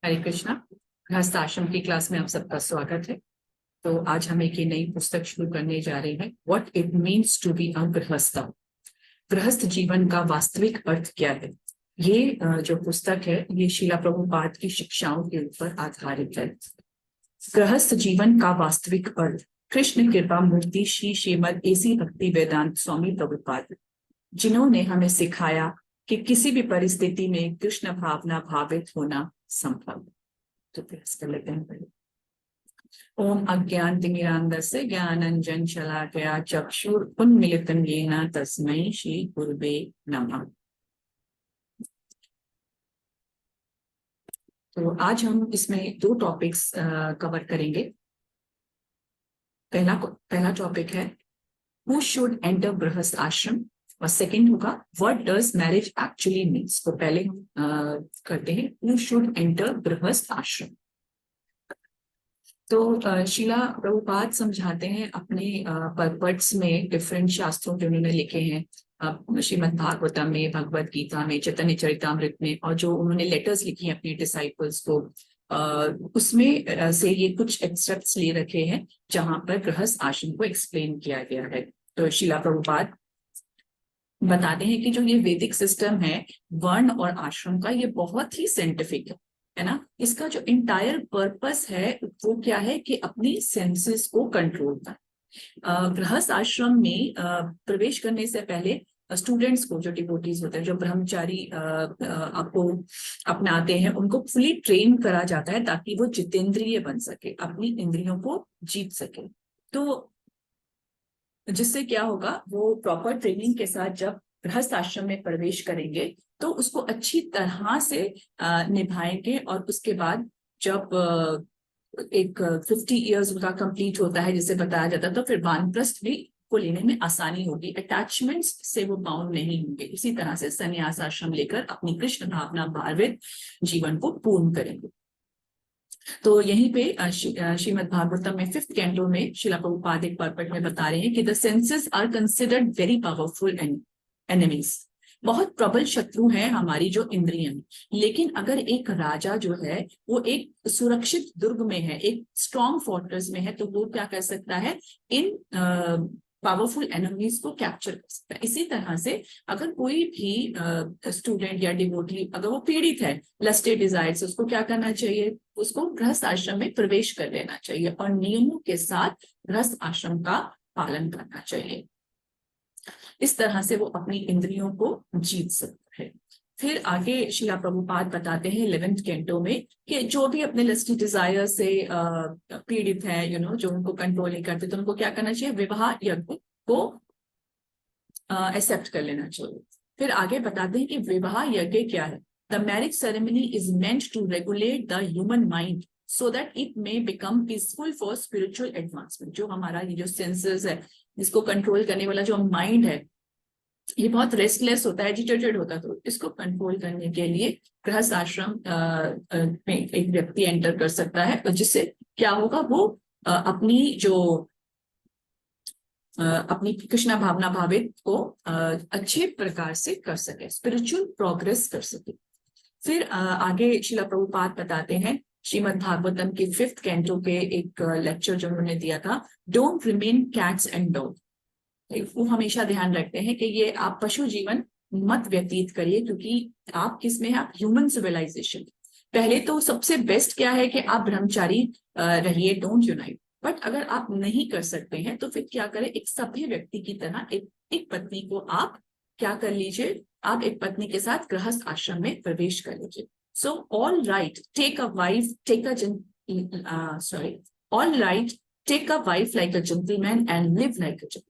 हरे कृष्णा। गृहस्थ आश्रम की क्लास में आप सबका स्वागत है। तो आज हम एक नई पुस्तक शुरू करने जा रहे हैं, what it means to be a गृहस्थ। गृहस्थ जीवन का वास्तविक अर्थ क्या है। ये जो पुस्तक है ये शीला प्रभुपाद की शिक्षाओं के ऊपर आधारित है। गृहस्थ जीवन का वास्तविक अर्थ कृष्ण कृपा मूर्ति श्री श्रीमद एसी भक्ति वेदांत स्वामी प्रभुपाद, जिन्होंने हमें सिखाया कि किसी भी परिस्थिति में कृष्ण भावना भावित होना संभव। तो प्रयास कर लेते हैं पहले। ओम अज्ञानतिमिरान्धस्य ज्ञानाञ्जन शलाकया चक्षुरुन्मीलितं येन तस्मै श्री गुरुवे नमः। तो आज हम इसमें दो टॉपिक्स कवर करेंगे। पहला टॉपिक है हु शुड एंटर गृहस्थ आश्रम, और सेकंड होगा what does marriage actually means. तो पहले करते हैं हु शुड एंटर गृहस्थ आश्रम। तो शीला प्रभुपाद समझाते हैं अपने पर्पट्स में डिफरेंट शास्त्रों जो उन्होंने लिखे हैं, श्रीमद् भागवतम में, भगवत गीता में, चैतन्य चरितामृत में, और जो उन्होंने लेटर्स लिखी हैं अपने डिसाइपल्स को, उसमें से ये कुछ एक्सट्रैक्ट्स ले रखे हैं जहां पर गृहस्थ आश्रम को एक्सप्लेन किया गया है। तो शीला प्रभुपाद बताते हैं कि जो ये वैदिक सिस्टम है वर्ण और आश्रम का, ये बहुत ही साइंटिफिक है ना। इसका जो इंटायर पर्पस है वो क्या है कि अपनी सेंसेस को कंट्रोल करना। गृहस्थ आश्रम में प्रवेश करने से पहले स्टूडेंट्स को, जो डिवोटीज होते हैं, जो ब्रह्मचारी आपको अपनाते हैं, उनको फुली ट्रेन करा जाता है ताकि वो जितेंद्रिय बन सके, अपनी इंद्रियों को जीत सके। तो जिससे क्या होगा, वो प्रॉपर ट्रेनिंग के साथ जब गृहस्थ आश्रम में प्रवेश करेंगे तो उसको अच्छी तरह से निभाएंगे, और उसके बाद जब एक 50 ईयर्स उनका कंप्लीट होता है जिसे बताया जाता है, तो फिर वानप्रस्थ भी को लेने में आसानी होगी, अटैचमेंट्स से वो बाउंड नहीं होंगे। इसी तरह से संन्यास आश्रम लेकर अपनी कृष्ण भावना भावित जीवन को पूर्ण करेंगे। तो यहीं पे श्रीमद् भागवतम में 5th कैंटो में शिला प्रभुपाद एक पर्पट में बता रहे हैं कि the senses are considered very powerful enemies. बहुत प्रबल शत्रु हैं हमारी जो इंद्रियां। लेकिन अगर एक राजा जो है वो एक सुरक्षित दुर्ग में है, एक स्ट्रॉन्ग फोर्ट्रेस में है, तो वो क्या कर सकता है, इन पावरफुल एनिमीज को कैप्चर कर सकता है। इसी तरह से अगर कोई भी स्टूडेंट या डिवोटी अगर वो पीड़ित है लस्टेड डिजायर से, उसको क्या करना चाहिए, उसको गृहस्थ आश्रम में प्रवेश कर लेना चाहिए और नियमों के साथ गृहस्थ आश्रम का पालन करना चाहिए। इस तरह से वो अपनी इंद्रियों को जीत सकता है। फिर आगे शिला प्रभुपाद बताते हैं 11th कैंटो में कि जो भी अपने लस्टी डिजायर से पीड़ित है, जो उनको कंट्रोल नहीं करते, तो उनको क्या करना चाहिए, विवाह यज्ञ को एक्सेप्ट कर लेना चाहिए। फिर आगे बताते हैं कि विवाह यज्ञ क्या है। The marriage ceremony is meant to regulate the human mind so that it may become peaceful for spiritual advancement. जो हमारा ये जो सेंसेस है, जिसको कंट्रोल करने वाला जो माइंड है, ये बहुत रेस्टलेस होता है, एजिटेटेड होता है, तो इसको कंट्रोल करने के लिए गृहस्थ आश्रम में एक व्यक्ति एंटर कर सकता है, और जिससे क्या होगा, वो अपनी कृष्णा भावना भावित को अच्छे प्रकार से कर सके, स्पिरिचुअल प्रोग्रेस कर सके। फिर आगे शिला प्रभुपाद बताते हैं श्रीमद् भागवतम के 5th कैंटो के एक लेक्चर जो उन्होंने दिया था, don't remain cats and dog. वो हमेशा ध्यान रखते हैं कि ये आप पशु जीवन मत व्यतीत करिए, क्योंकि आप किसमें हैं, आप ह्यूमन सिविलाइजेशन। पहले तो सबसे बेस्ट क्या है कि आप ब्रह्मचारी रहिए, डोंट यूनाइट। बट अगर आप नहीं कर सकते हैं तो फिर क्या करें, एक सभ्य व्यक्ति की तरह एक पत्नी को आप क्या कर लीजिए, आप एक पत्नी के साथ गृहस्थ आश्रम में प्रवेश कर लीजिए। So all right take a wife like a gentleman and live like a gentleman.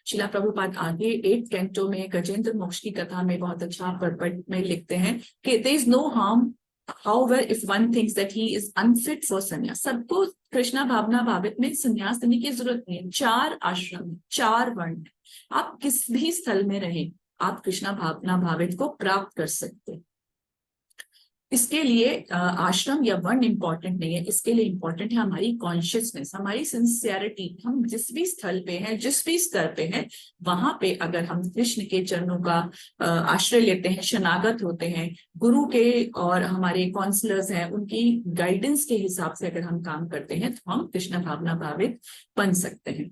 शिला प्रभुपाद आगे 8th कैंटो में गजेंद्र मोक्ष की कथा में बहुत अच्छा पर्पट में लिखते हैं कि there is no harm however if one thinks that he is unfit for sannyas। सबको कृष्णा भावना भावित में संन्यास देने की जरूरत नहीं है। 4 आश्रम, 4 वर्ण, आप किस भी स्थल में रहें, आप कृष्णा भावना भावित को प्राप्त कर सकते हैं। इसके लिए आश्रम या वर्ण इंपॉर्टेंट नहीं है, इसके लिए इंपॉर्टेंट है हमारी कॉन्शियसनेस, हमारी सिंसियरिटी। हम जिस भी स्थल पे हैं, जिस भी स्तर पे हैं, वहां पे अगर हम कृष्ण के चरणों का आश्रय लेते हैं, शरणागत होते हैं, गुरु के और हमारे काउंसलर्स हैं उनकी गाइडेंस के हिसाब से अगर हम काम करते हैं, तो हम कृष्ण भावना भावित बन सकते हैं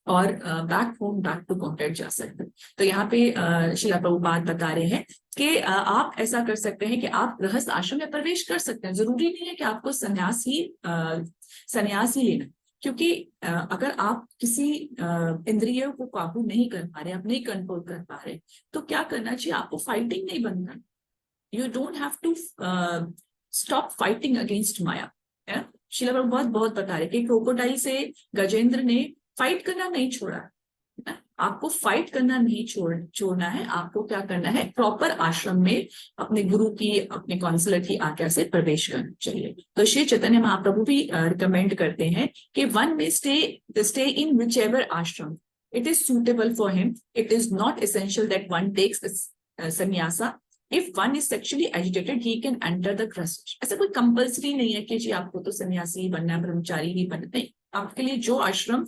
और back home, back to contact जा सकते हैं। तो यहाँ पे शिला प्रभुपाद बता रहे हैं कि आप ऐसा कर सकते हैं कि आप गृहस्थ आश्रम में प्रवेश कर सकते हैं। जरूरी नहीं है कि आपको संन्यास ही लेना, क्योंकि अगर आप किसी इंद्रियों को काबू नहीं कर पा रहे, आप नहीं कंट्रोल कर पा रहे, तो क्या करना चाहिए? आपको फाइटिंग नहीं बनना। You don't have to stop fighting against maya. Srila Prabhupada बहुत बता रहे कि क्रोकोडाइल से गजेंद्र ने फाइट करना नहीं छोड़ा है। आपको फाइट करना नहीं छोड़ना है। आपको क्या करना है? प्रॉपर आश्रम में अपने गुरु की, अपने काउंसलर की आज्ञा से प्रवेश करना चाहिए। तो श्री चैतन्य महाप्रभु भी रिकमेंड करते हैं कि one may stay in whichever ashram it is suitable for him. It is not essential that one takes sannyasa. If one is sexually agitated he can enter the grihastha. ऐसा कोई कंपल्सरी नहीं है कि जी आपको तो सन्यासी ही बनना है, ब्रह्मचारी ही बनना, नहीं। आपके लिए जो आश्रम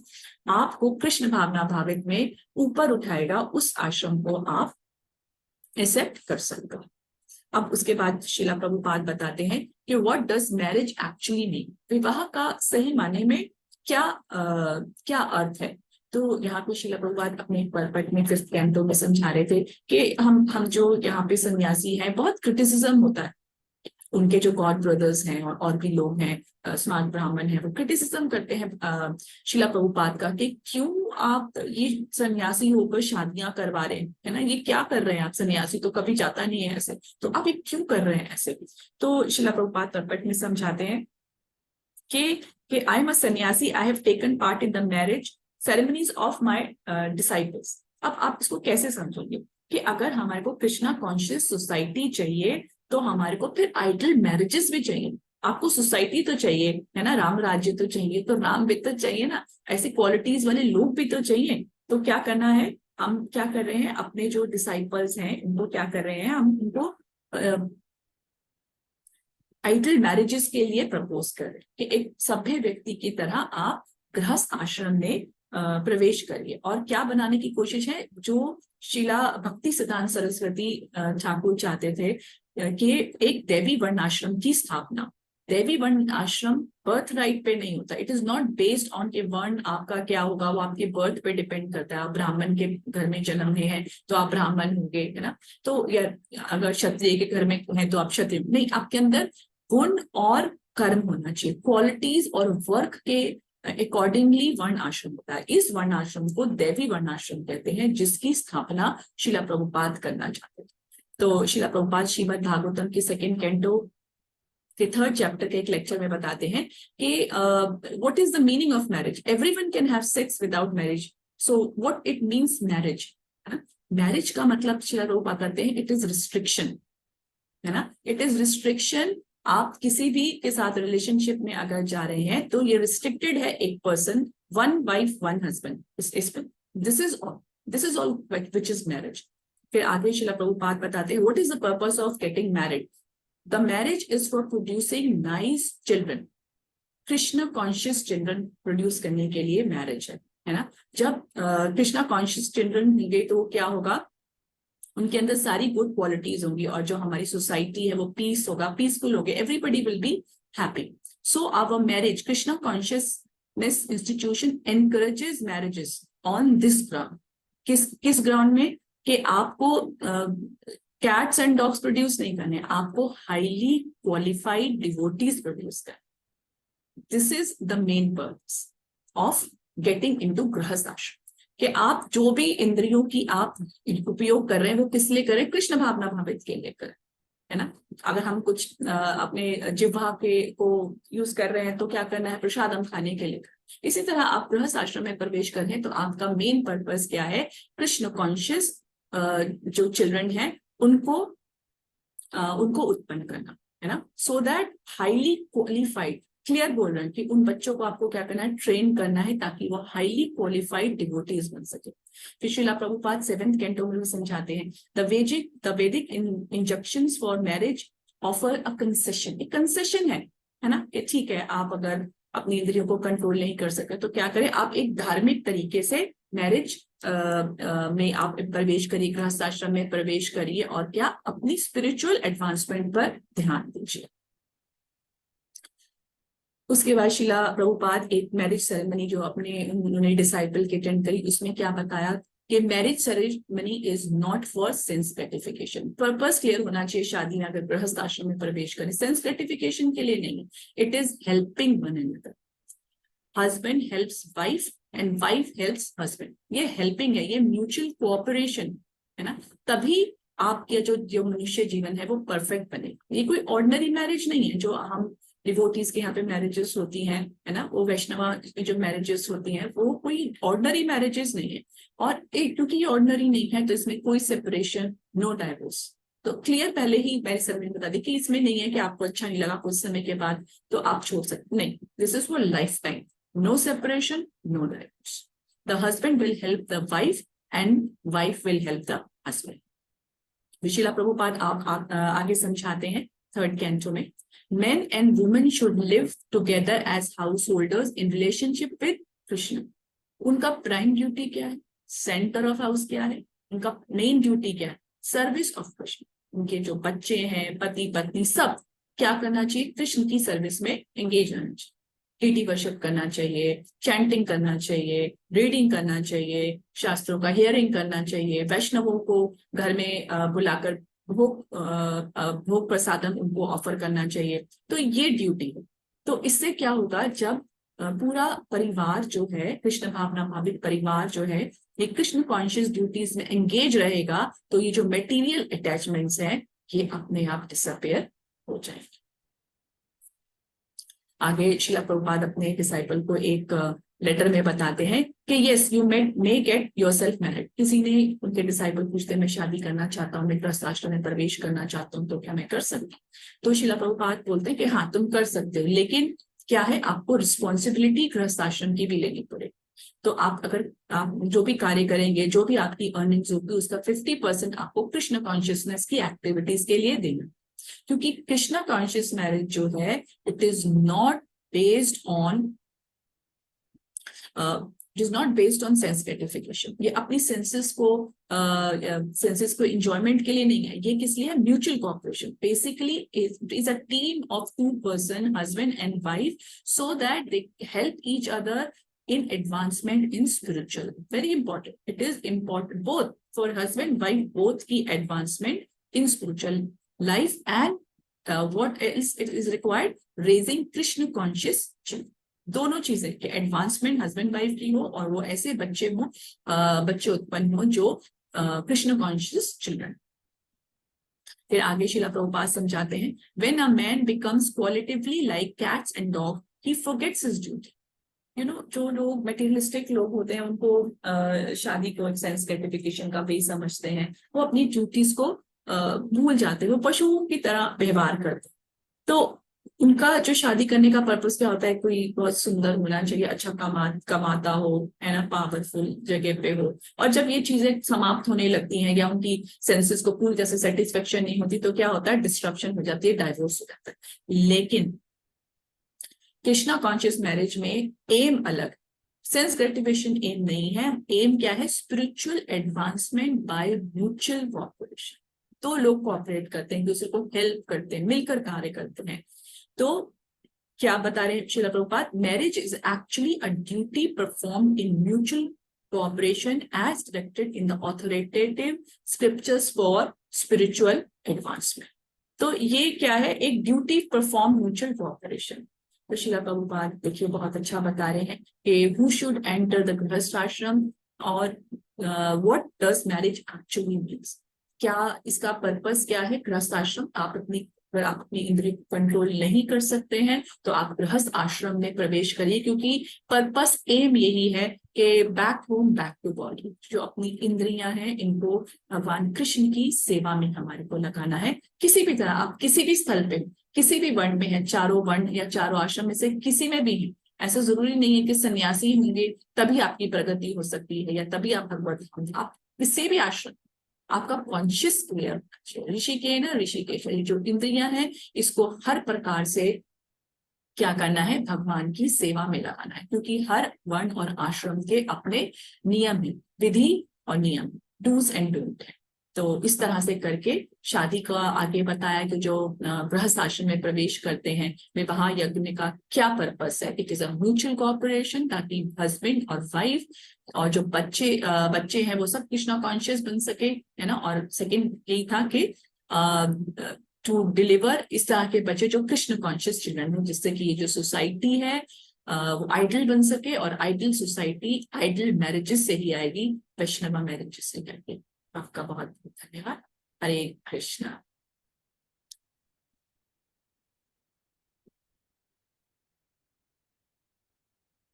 आपको कृष्ण भावना भावित में ऊपर उठाएगा, उस आश्रम को आप एक्सेप्ट कर सकते हो। अब उसके बाद शिला प्रभुपाद बताते हैं कि what does marriage actually mean. विवाह का सही माने में क्या अर्थ है। तो यहाँ पे शिला प्रभुपाद अपने परपट में 5th कैंटो में समझा रहे थे कि हम जो यहाँ पे सन्यासी हैं, बहुत क्रिटिसिज्म होता है। उनके जो गॉड ब्रदर्स हैं और भी लोग हैं, स्मार्ट ब्राह्मण हैं, वो क्रिटिसिज्म करते हैं शिला प्रभुपाद का कि क्यों आप ये सन्यासी होकर शादियां करवा रहे हैं, है ना, ये क्या कर रहे हैं आप? सन्यासी तो कभी जाता नहीं है ऐसे, तो आप ये क्यों कर रहे हैं ऐसे? तो शिला प्रभुपाद तर्पट में समझाते हैं कि आई एम अ सन्यासी, I have taken part in the marriage ceremonies of my disciples. अब आप इसको कैसे समझोगे कि अगर हमारे को कृष्णा कॉन्शियस सोसाइटी चाहिए, तो हमारे को फिर आइडल मैरिजेस भी चाहिए। आपको सोसाइटी तो चाहिए, है ना, राम राज्य तो चाहिए, तो राम भी तो चाहिए ना, ऐसे क्वालिटीज वाले लोग भी तो चाहिए। तो क्या करना है? हम क्या कर रहे हैं? अपने जो डिसाइपल्स हैं उनको क्या कर रहे हैं? हम उनको आइडल मैरिजेस के लिए प्रपोज कर रहे हैं कि एक सभ्य व्यक्ति की तरह आप गृहस्थ आश्रम में प्रवेश करिए। और क्या बनाने की कोशिश है? जो शिला भक्ति सिद्धांत सरस्वती ठाकुर चाहते थे कि एक दैवी वर्ण आश्रम की स्थापना। दैवी वर्ण आश्रम बर्थ राइट पे नहीं होता। It is not based on के वर्ण आपका क्या होगा, वो आपके बर्थ पे डिपेंड करता है। आप ब्राह्मण के घर में जन्म लिए हैं तो आप ब्राह्मण होंगे, है ना। तो या अगर क्षत्रिय के घर में हैं तो आप क्षत्रिय नहीं। आपके अंदर गुण और कर्म होना चाहिए, क्वालिटीज और वर्क के अकॉर्डिंगली वर्ण आश्रम होता है। इस वर्ण आश्रम को दैवी वर्ण आश्रम कहते हैं, जिसकी स्थापना शिला प्रभुपाद करना चाहते थे। तो शिला प्रभुपाद श्रीमद् भागवतम के 2nd कैंटो के 3rd चैप्टर के एक लेक्चर में बताते हैं कि what is the meaning of marriage. Everyone can have sex without marriage, so what it means marriage. Marriage का मतलब शिला प्रभुपाद कहते हैं इट इज रिस्ट्रिक्शन, है ना। It is restriction. आप किसी भी के साथ रिलेशनशिप में अगर जा रहे हैं तो ये रिस्ट्रिक्टेड है, एक person, one wife one husband. This is all which is marriage. फिर आगे शिला प्रभुपाद बताते हैं what is the purpose of getting married. The marriage is for producing nice children. Krishna conscious children produce करने के लिए मैरिज है ना। जब कृष्णा कॉन्शियस चिल्ड्रन होंगे तो क्या होगा? उनके अंदर सारी गुड क्वालिटीज होंगी और जो हमारी सोसाइटी है वो पीस होगा, पीसफुल होगी, everybody will be happy. So our marriage, Krishna consciousness institution encourages marriages on this ground. किस ग्राउंड में? कि आपको कैट्स एंड डॉग्स प्रोड्यूस नहीं करने, आपको हाईली क्वालिफाइड डिवोटीज प्रोड्यूस करने। This is the main purpose of getting into गृहस्थ आश्रम, कि आप जो भी इंद्रियों की आप उपयोग कर रहे हैं वो किस लिए करें? कृष्ण भावना भावित के लिए करें, है ना। अगर हम कुछ अपने जिह्वा के को यूज कर रहे हैं तो क्या करना है? प्रसादम खाने के लिए। इसी तरह आप गृहस्थ आश्रम में प्रवेश कर रहे हैं तो आपका मेन पर्पस क्या है? कृष्ण कॉन्शियस जो चिल्ड्रन है उनको उत्पन्न करना, है ना। So that highly qualified, clear बोल रहे हैं कि उन बच्चों को आपको क्या करना है? ट्रेन करना है ताकि वो हाईली क्वालिफाइड डिवोटीज बन सके। फिर श्रीला प्रभुपाद 7th कैंटो में समझाते हैं the Vedic injunctions for marriage offer a concession, एक कंसेशन है ना, कि ठीक है आप अगर अपनी इंद्रियों को कंट्रोल नहीं कर सके तो क्या करें, आप एक धार्मिक तरीके से मैरिज में आप प्रवेश करिए, गृहस्थाश्रम में प्रवेश करिए और क्या अपनी स्पिरिचुअल एडवांसमेंट पर ध्यान दीजिए। उसके बाद शिला प्रभुपाद एक मैरिज सेरेमनी जो उन्होंने डिसाइपल के अटेंड करी, उसमें क्या बताया कि marriage ceremony is not for sense gratification. Purpose clear होना चाहिए, शादी में अगर गृहस्थ आश्रम में प्रवेश करें सेंस ग्रेटिफिकेशन के लिए नहीं, it is helping one another. Husband helps wife and wife helps husband, ये हेल्पिंग है, ये म्यूचुअल कोऑपरेशन है ना, तभी आपके जो मनुष्य जीवन है वो परफेक्ट बने। ये कोई ऑर्डिनरी मैरिज नहीं है जो हम डिवोटीज के यहाँ पे मैरिजेस होती हैं है ना, वो वैष्णवा में जो मैरिजेस होती हैं वो कोई ऑर्डिनरी मैरिजेस नहीं है। और एक क्योंकि ये ऑर्डिनरी नहीं है तो इसमें कोई सेपरेशन, नो डाइवोर्स। तो क्लियर पहले ही मैंने समय बता दी कि इसमें नहीं है कि आपको अच्छा नहीं लगा कुछ समय के बाद तो आप छोड़ सकते, नहीं, this is for life time, no separation, no divorce. The husband will help the wife and wife will help the husband. विशिला प्रभुपाद आप आगे समझाते हैं थर्ड कैंटो में, men and women should live together as householders in relationship with Krishna. उनका prime duty क्या है, centre of house क्या है, उनका मेन ड्यूटी क्या है, सर्विस ऑफ कृष्ण। उनके जो बच्चे हैं, पति पत्नी, सब क्या करना चाहिए, कृष्ण की सर्विस में एंगेज रहना चाहिए, डीटी वर्शिप करना चाहिए, चैंटिंग करना चाहिए, रीडिंग करना चाहिए, शास्त्रों का हियरिंग करना चाहिए, वैष्णवों को घर में बुलाकर भोग प्रसादम उनको ऑफर करना चाहिए। तो ये ड्यूटी है। तो इससे क्या होगा, जब पूरा परिवार जो है, कृष्ण भावना भावित परिवार जो है, ये कृष्ण कॉन्शियस ड्यूटीज में एंगेज रहेगा तो ये जो मेटीरियल अटैचमेंट्स हैं ये अपने आप डिसअपियर हो जाएंगे। आगे शिला प्रभुपाद अपने डिसाइपल को एक लेटर में बताते हैं कि yes you may get yourself married. किसी ने उनके डिसाइपल पूछते हैं मैं शादी करना चाहता हूँ, मैं गृहस्थाश्रम में प्रवेश करना चाहता हूँ, तो क्या मैं कर सकती हूँ? तो शिला प्रभुपाद बोलते हैं कि हाँ तुम कर सकते हो, लेकिन क्या है आपको रिस्पॉन्सिबिलिटी गृहस्थाश्रम की भी लेनी पड़ेगी। तो अगर आप जो भी कार्य करेंगे, जो भी आपकी अर्निंग्स होगी, उसका 50% आपको कृष्ण कॉन्शियसनेस की एक्टिविटीज के लिए देना, क्योंकि कृष्णा कॉन्शियस मैरिज जो है it is not based on sense gratification. ये अपनी सेंसेस को एंजॉयमेंट के लिए नहीं है, ये किस लिए है, mutual cooperation. Basically it is a team of 2 person, husband and wife, so that they help each other in advancement in spiritual. Very important. It is important both for husband wife both की advancement in spiritual life and what else it is required, raising Krishna conscious children. दोनों चीजें कि advancement husband wife की हो और वो ऐसे बच्चे उत्पन्न हो जो कृष्ण कॉन्शियस चिल्ड्रन। फिर आगे शिला प्रभुपाद समझाते हैं, when a man becomes qualitatively like cats and dogs, he forgets his duty. जो लोग मटेरियलिस्टिक लोग होते हैं उनको शादी को एक सेंस ग्रेटिफिकेशन का वे समझते हैं, वो अपनी ड्यूटीज को भूल जाते हैं, वो पशुओं की तरह व्यवहार करते हैं। तो उनका जो शादी करने का पर्पस क्या होता है, कोई बहुत सुंदर होना चाहिए, अच्छा कमाता हो है ना, पावरफुल जगह पे हो। और जब ये चीजें समाप्त होने लगती हैं या उनकी सेंसेस को पूरी तरह से सेटिस्फेक्शन नहीं होती तो क्या होता है, डिस्ट्रप्शन हो जाती है, डाइवोर्स हो जाता है। लेकिन कृष्णा कॉन्शियस मैरिज में एम अलग, सेंस ग्रेटिफिकेशन एम नहीं है, एम क्या है, spiritual advancement by mutual cooperation. तो लोग कोऑपरेट करते हैं, दूसरे को हेल्प करते हैं, मिलकर कार्य करते हैं। तो क्या बता रहे हैं Shrila Prabhupada, marriage is actually a duty perform in mutual cooperation as directed in the authoritative scriptures for spiritual advancement. तो ये क्या है, एक ड्यूटी परफॉर्म म्यूचुअल कोऑपरेशन। तो शिला प्रभुपाद देखिए बहुत अच्छा बता रहे हैं कि हु शुड एंटर द गृहस्थ आश्रम और what does marriage actually means, क्या इसका पर्पस क्या है। गृहस्थ आश्रम अगर आप अपनी इंद्रिय कंट्रोल नहीं कर सकते हैं तो आप गृहस्थ आश्रम में प्रवेश करिए, क्योंकि पर्पस एम यही है कि back home back to body, जो अपनी इंद्रियां हैं इनको भगवान कृष्ण की सेवा में हमारे को लगाना है। किसी भी तरह आप किसी भी स्थल पे, किसी भी वर्ण में है, चारों वर्ण या चारों आश्रम में से किसी में भी है, ऐसा जरूरी नहीं है कि सन्यासी होंगे तभी आपकी प्रगति हो सकती है या तभी आप भगवत होंगे। आप किसी भी आश्रम आपका कॉन्शियस क्लियर। ऋषिकेन ऋषिकेश, ये जो इंद्रियां हैं इसको हर प्रकार से क्या करना है, भगवान की सेवा में लगाना है, क्योंकि हर वर्ण और आश्रम के अपने नियम है, विधि और नियम, डूज एंड डोंट है। तो इस तरह से करके शादी का आगे बताया कि जो गृहस्थ आश्रम में प्रवेश करते हैं विवाह यज्ञ का क्या पर्पस है। It is a mutual cooperation, ताकि हस्बैंड और वाइफ और जो बच्चे हैं वो सब कृष्णा कॉन्शियस बन सके, है ना। और सेकंड यही था कि टू डिलीवर इस तरह के बच्चे जो कृष्ण कॉन्शियस चिल्ड्रन हो, जिससे कि ये जो सोसाइटी है वो आइडल बन सके। और आइडल सोसाइटी आइडल मैरिजेस से ही आएगी, वैष्णव मैरिजेस से करके। आपका बहुत बहुत धन्यवाद। हरे कृष्णा।